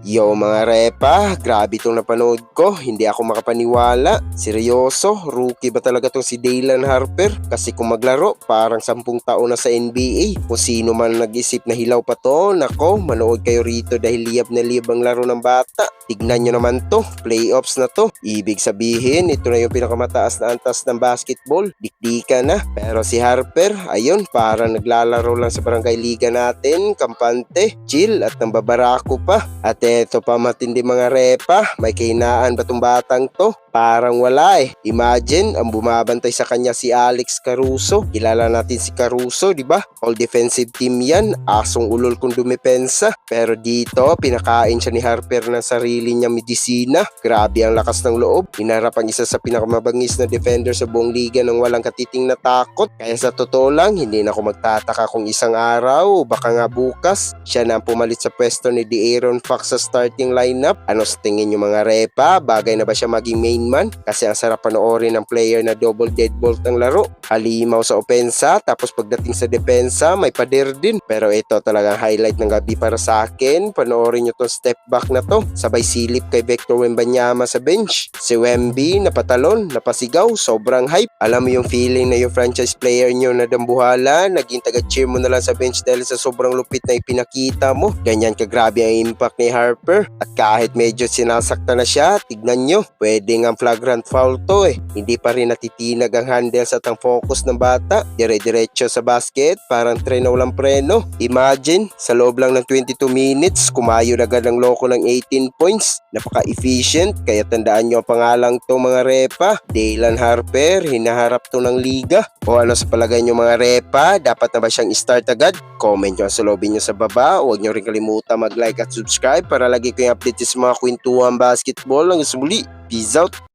Yo mga repa, grabe itong napanood ko, hindi ako makapaniwala. Seryoso, rookie ba talaga tong si Daylan Harper? Kasi kung maglaro, parang 10 taon na sa NBA. Kung sino man nag-isip na hilaw pa to, nako, manood kayo rito dahil liyab na liyab ang laro ng bata. Tignan nyo naman to, playoffs na to. Ibig sabihin, ito na yung pinakamataas na antas ng basketball. Dikdika na. Pero si Harper, ayun, parang naglalaro lang sa barangay liga natin, kampante, chill at nambabarako pa. At eto pa matindi mga repa, may kahinaan ba tong batang to? Parang wala eh. Imagine, ang bumabantay sa kanya si Alex Caruso. Kilala natin si Caruso, di ba? All defensive team yan, asong ulol kung dumepensa. Pero dito, pinakain siya ni Harper ng sarili niyang medisina. Grabe ang lakas ng loob. Hinarap ang isa sa pinakamabangis na defender sa buong liga ng walang katiting na takot. Kaya sa totoo lang, hindi na ako magtataka kung isang araw, baka nga bukas, siya na ang pumalit sa pwesto ni De'Aaron Fox sa starting lineup. Ano sa tingin nyo mga repa? Bagay na ba siya maging main man? Kasi ang sarap panoorin ng player na double deadbolt ang laro. Halimaw sa opensa, tapos pagdating sa depensa, may pader din. Pero ito talagang highlight ng gabi para sa akin. Panoorin nyo tong step back na to. Sabay silip kay Victor Wembanyama sa bench. Si Wemby, napatalon, napasigaw, sobrang hype. Alam mo yung feeling na yung franchise player nyo na dambuhala, naging taga-cheer mo na lang sa bench dahil sa sobrang lupit na ipinakita mo. Ganyan kagrabe ang impact ni Harper. At kahit medyo sinasakta na siya, tignan nyo, pwede nga flagrant foul to eh. Hindi pa rin natitinag ang handles at ang focus ng bata. Dire-diretso sa basket, parang tren na walang preno. Imagine, sa loob lang ng 22 minutes, kumayo na agad ng loko ng 18 points. Napaka-efficient, kaya tandaan nyo ang pangalang to mga repa. Daylan Harper, hinaharap to ng liga. O ano sa palagay nyo mga repa, dapat na ba siyang start agad? Comment nyo ang salobin nyo sa baba. Huwag nyo rin kalimutan mag-like at subscribe para lagi ko yung update sa mga kwentuhan basketball. Hanggang sa muli, peace out!